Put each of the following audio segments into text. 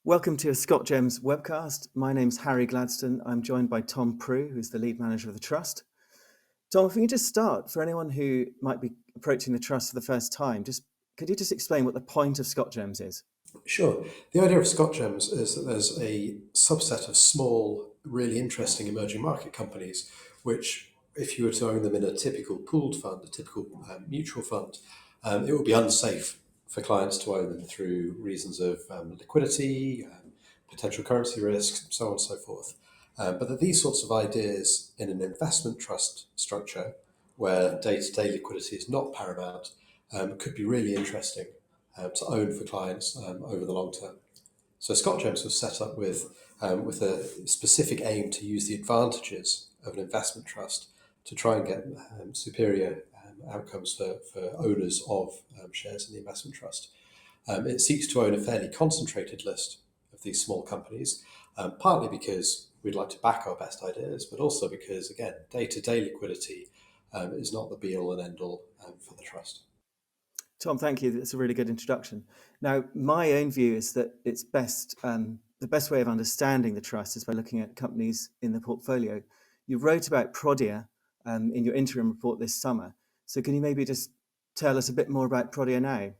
Welcome to a ScotGems webcast. My name's Harry Gladstone. I'm joined by Tom Prew, who's the lead manager of the Trust. Tom, if we can just start, for anyone who might be approaching the Trust for the first time, could you just explain what the point of ScotGems is? Sure. The idea of ScotGems is that there's a subset of small, really interesting emerging market companies, which, if you were to own them in a typical pooled fund, a typical mutual fund, it would be unsafe for clients to own them through reasons of liquidity, potential currency risks, so on and so forth. But that these sorts of ideas in an investment trust structure, where day-to-day liquidity is not paramount, could be really interesting to own for clients over the long term. So ScotGems was set up with a specific aim to use the advantages of an investment trust to try and get superior outcomes for owners of shares in the investment trust. It seeks to own a fairly concentrated list of these small companies, partly because we'd like to back our best ideas, but also because, again, day-to-day liquidity is not the be-all and end-all for the trust. Tom, thank you. That's a really good introduction. Now, my own view is that it's the best way of understanding the Trust is by looking at companies in the portfolio. You wrote about Prodia in your interim report this summer. So can you maybe just tell us a bit more about Prodia now?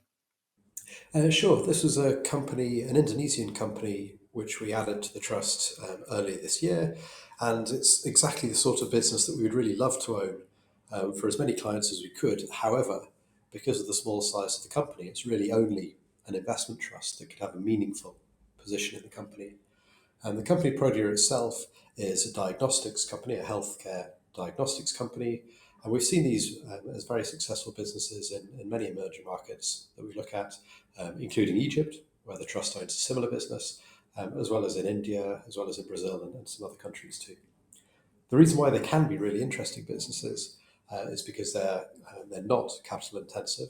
Sure. This was a company, an Indonesian company, which we added to the trust earlier this year. And it's exactly the sort of business that we would really love to own for as many clients as we could. However, because of the small size of the company, it's really only an investment trust that could have a meaningful position in the company. And the company Prodia itself is a diagnostics company, a healthcare diagnostics company. And we've seen these as very successful businesses in many emerging markets that we look at, including Egypt, where the trust owns a similar business, as well as in India, as well as in Brazil and some other countries too. The reason why they can be really interesting businesses is because they're not capital intensive.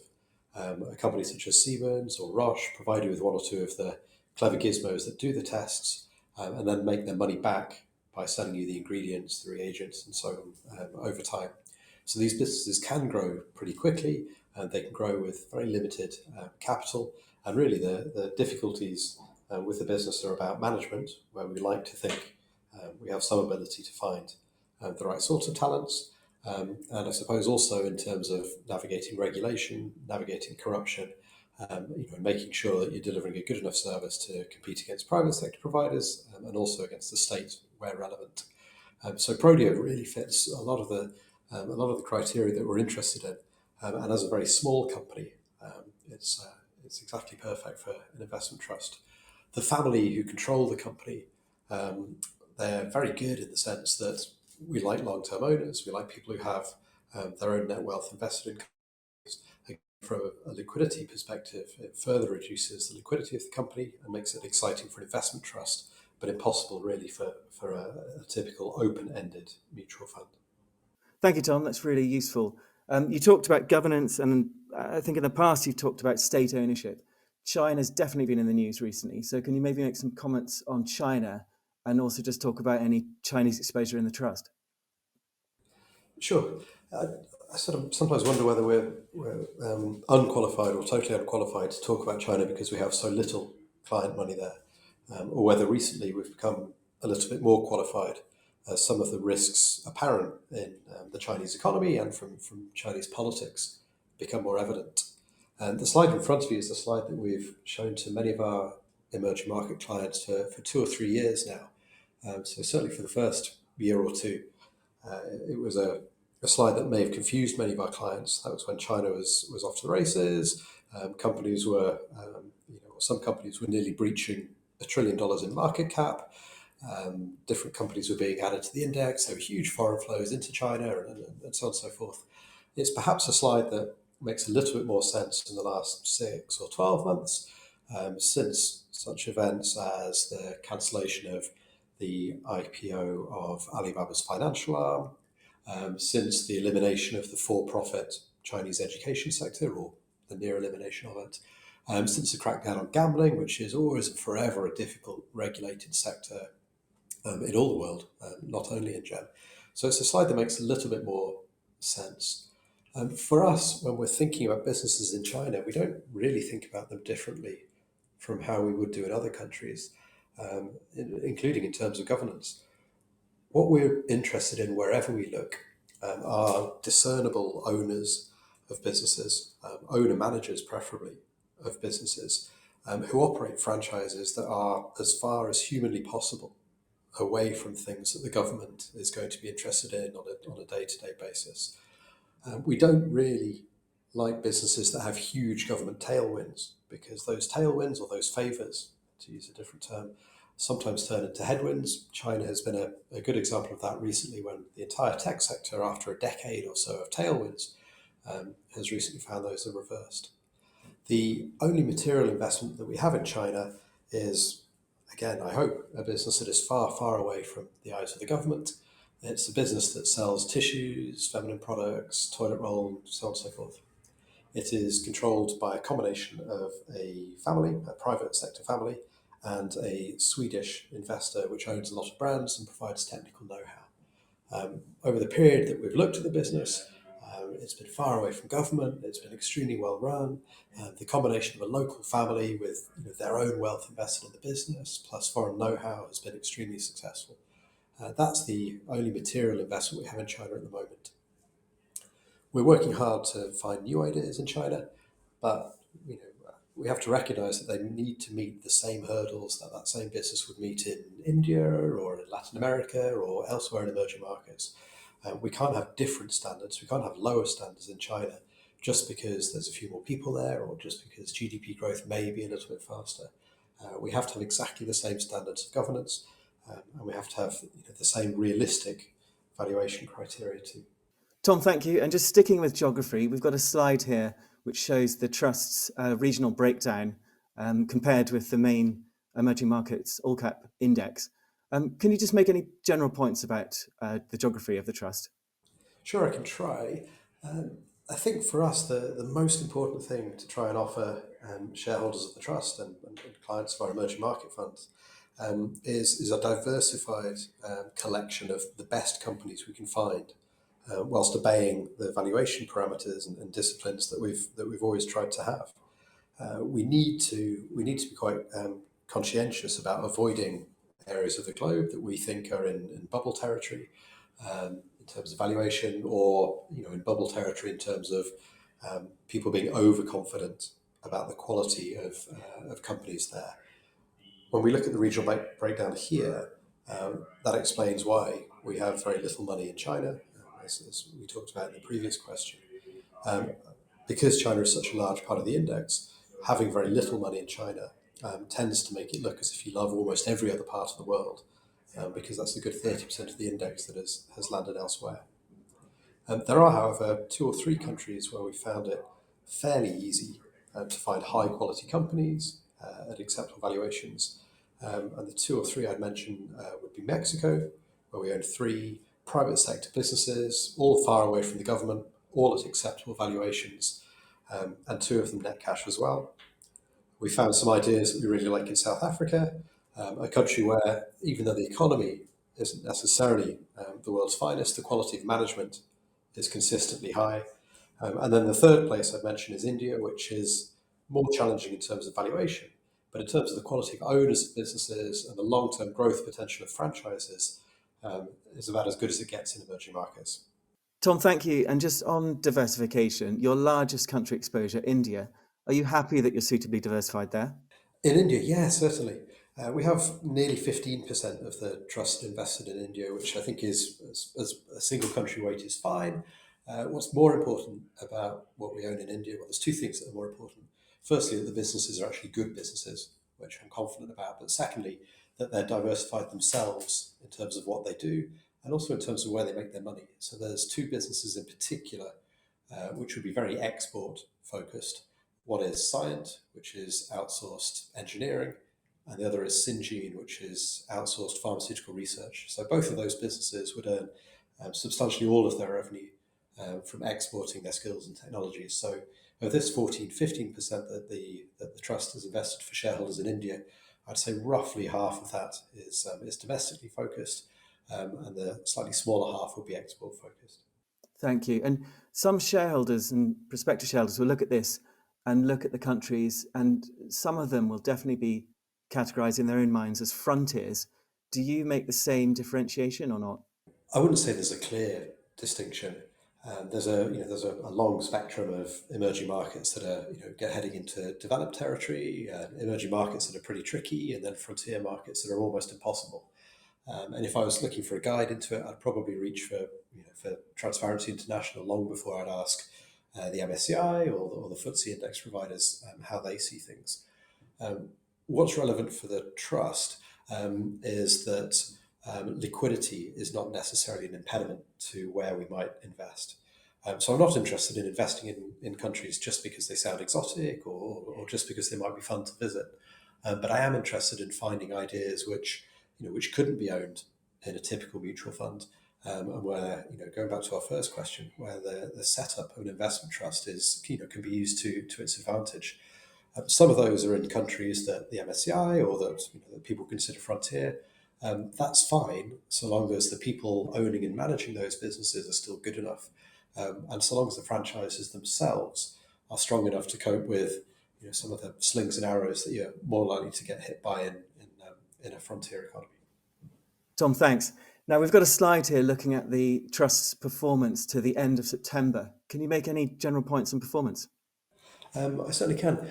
A company such as Siemens or Roche provide you with one or two of the clever gizmos that do the tests and then make their money back by selling you the ingredients, the reagents, and so on over time. So these businesses can grow pretty quickly, and they can grow with very limited capital. And really, the difficulties with the business are about management, where we like to think we have some ability to find the right sorts of talents. And I suppose also in terms of navigating regulation, navigating corruption, making sure that you're delivering a good enough service to compete against private sector providers and also against the state where relevant. So Prodia really fits a lot of the criteria that we're interested in, and as a very small company, it's exactly perfect for an investment trust. The family who control the company, they're very good in the sense that we like long-term owners. We like people who have their own net wealth invested in companies. From a liquidity perspective, it further reduces the liquidity of the company and makes it exciting for an investment trust, but impossible really for a typical open-ended mutual fund. Thank you, Tom. That's really useful. You talked about governance, and I think in the past you've talked about state ownership. China's definitely been in the news recently. So can you maybe make some comments on China and also just talk about any Chinese exposure in the trust? Sure. I sort of sometimes wonder whether we're unqualified or totally unqualified to talk about China because we have so little client money there, or whether recently we've become a little bit more qualified as some of the risks apparent in the Chinese economy and from Chinese politics become more evident. And the slide in front of you is the slide that we've shown to many of our emerging market clients for 2 or 3 years now. So certainly for the first year or two, it was a slide that may have confused many of our clients. That was when China was off to the races. Companies were, some companies were nearly breaching $1 trillion in market cap. Different companies were being added to the index. There were huge foreign flows into China and so on and so forth. It's perhaps a slide that makes a little bit more sense in the last 6 or 12 months since such events as the cancellation of the IPO of Alibaba's financial arm, since the elimination of the for-profit Chinese education sector, or the near elimination of it, since the crackdown on gambling, which is always and forever a difficult regulated sector in all the world, not only in GEM. So it's a slide that makes a little bit more sense. For us, when we're thinking about businesses in China, we don't really think about them differently from how we would do in other countries, including in terms of governance. What we're interested in wherever we look are discernible owners of businesses, owner managers preferably of businesses, who operate franchises that are as far as humanly possible away from things that the government is going to be interested in on a day-to-day basis. We don't really like businesses that have huge government tailwinds, because those tailwinds, or those favours, to use a different term, sometimes turn into headwinds. China has been a good example of that recently, when the entire tech sector, after a decade or so of tailwinds, has recently found those are reversed. The only material investment that we have in China is, again, I hope, a business that is far, far away from the eyes of the government. It's a business that sells tissues, feminine products, toilet roll, so on and so forth. It is controlled by a combination of a family, a private sector family, and a Swedish investor which owns a lot of brands and provides technical know-how. Over the period that we've looked at the business, it's been far away from government. It's been extremely well run. The combination of a local family with their own wealth invested in the business plus foreign know-how has been extremely successful. That's the only material investment we have in China at the moment. We're working hard to find new ideas in China, but we have to recognise that they need to meet the same hurdles that same business would meet in India or in Latin America or elsewhere in emerging markets. We can't have different standards. We can't have lower standards in China just because there's a few more people there, or just because GDP growth may be a little bit faster. We have to have exactly the same standards of governance, and we have to have the same realistic valuation criteria too. Tom, thank you. And just sticking with geography, we've got a slide here which shows the trust's regional breakdown compared with the main emerging markets all-cap index. Can you just make any general points about the geography of the trust? Sure, I can try. I think for us, the most important thing to try and offer shareholders of the trust and clients of our emerging market funds is a diversified collection of the best companies we can find, whilst obeying the valuation parameters and disciplines that we've always tried to have. We need to be quite conscientious about avoiding areas of the globe that we think are in bubble territory in terms of valuation, or in bubble territory in terms of people being overconfident about the quality of companies there. When we look at the regional breakdown here, that explains why we have very little money in China, as we talked about in the previous question. Because China is such a large part of the index, having very little money in China tends to make it look as if you love almost every other part of the world, because that's a good 30% of the index that has landed elsewhere. There are, however, 2 or 3 countries where we found it fairly easy to find high quality companies at acceptable valuations. And the 2 or 3 I'd mention would be Mexico, where we own 3 private sector businesses, all far away from the government, all at acceptable valuations, and 2 of them net cash as well. We found some ideas that we really like in South Africa, a country where, even though the economy isn't necessarily the world's finest, the quality of management is consistently high. And then the third place I'd mention is India, which is more challenging in terms of valuation, but in terms of the quality of owners of businesses and the long-term growth potential of franchises, is about as good as it gets in emerging markets. Tom, thank you. And just on diversification, your largest country exposure, India, are you happy that you're suitably diversified there? In India, yeah, certainly. We have nearly 15% of the trust invested in India, which I think is, as a single country weight, is fine. What's more important about what we own in India? Well, there's 2 things that are more important. Firstly, that the businesses are actually good businesses, which I'm confident about. But secondly, that they're diversified themselves in terms of what they do, and also in terms of where they make their money. So there's 2 businesses in particular, which would be very export focused. One is Scient, which is outsourced engineering, and the other is Syngene, which is outsourced pharmaceutical research. So both of those businesses would earn substantially all of their revenue from exporting their skills and technologies. So of this 15% that the trust has invested for shareholders in India, I'd say roughly half of that is domestically focused, and the slightly smaller half will be export focused. Thank you. And some shareholders and prospective shareholders will look at this and look at the countries, and some of them will definitely be categorized in their own minds as frontiers. Do you make the same differentiation or not? I wouldn't say there's a clear distinction. There's a long spectrum of emerging markets that are get heading into developed territory, emerging markets that are pretty tricky, and then frontier markets that are almost impossible. And if I was looking for a guide into it, I'd probably reach for Transparency International long before I'd ask the MSCI or the FTSE index providers how they see things. What's relevant for the trust is that liquidity is not necessarily an impediment to where we might invest. So I'm not interested in investing in countries just because they sound exotic or just because they might be fun to visit. But I am interested in finding ideas which couldn't be owned in a typical mutual fund, and where, going back to our first question, where the setup of an investment trust is can be used to its advantage. Some of those are in countries that the MSCI or that people consider frontier. That's fine, so long as the people owning and managing those businesses are still good enough, and so long as the franchises themselves are strong enough to cope with some of the slings and arrows that you're more likely to get hit by in a frontier economy. Tom, thanks. Now, we've got a slide here looking at the trust's performance to the end of September. Can you make any general points on performance? I certainly can.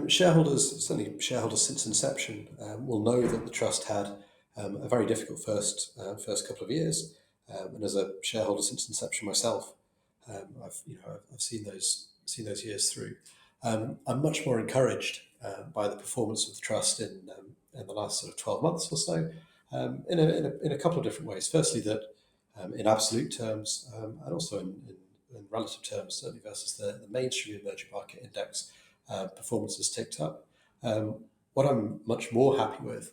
Shareholders since inception, will know that the trust had a very difficult first couple of years, and as a shareholder since inception myself, I've seen those years through. I'm much more encouraged by the performance of the trust in the last sort of 12 months or so, in a couple of different ways. Firstly, that in absolute terms, and also in relative terms, certainly versus the mainstream emerging market index, performance has ticked up. What I'm much more happy with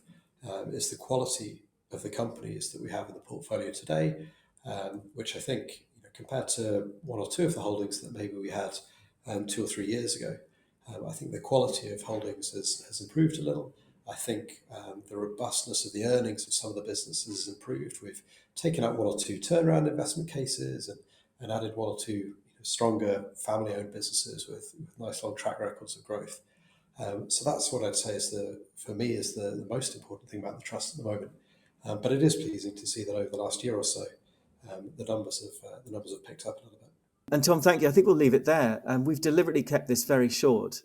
is the quality of the companies that we have in the portfolio today, which I think, compared to one or two of the holdings that maybe we had 2 or 3 years ago, I think the quality of holdings has improved a little. I think the robustness of the earnings of some of the businesses has improved. We've taken out 1 or 2 turnaround investment cases and added 1 or 2 stronger family-owned businesses with nice long track records of growth. So that's what I'd say is for me is the most important thing about the trust at the moment. But it is pleasing to see that over the last year or so, the numbers have picked up a little bit. And Tom, thank you. I think we'll leave it there. We've deliberately kept this very short,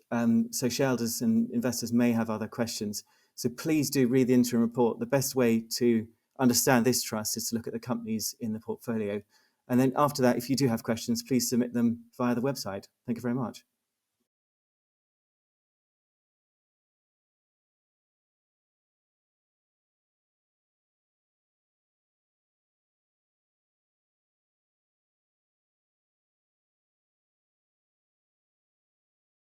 so shareholders and investors may have other questions. So please do read the interim report. The best way to understand this trust is to look at the companies in the portfolio. And then after that, if you do have questions, please submit them via the website. Thank you very much.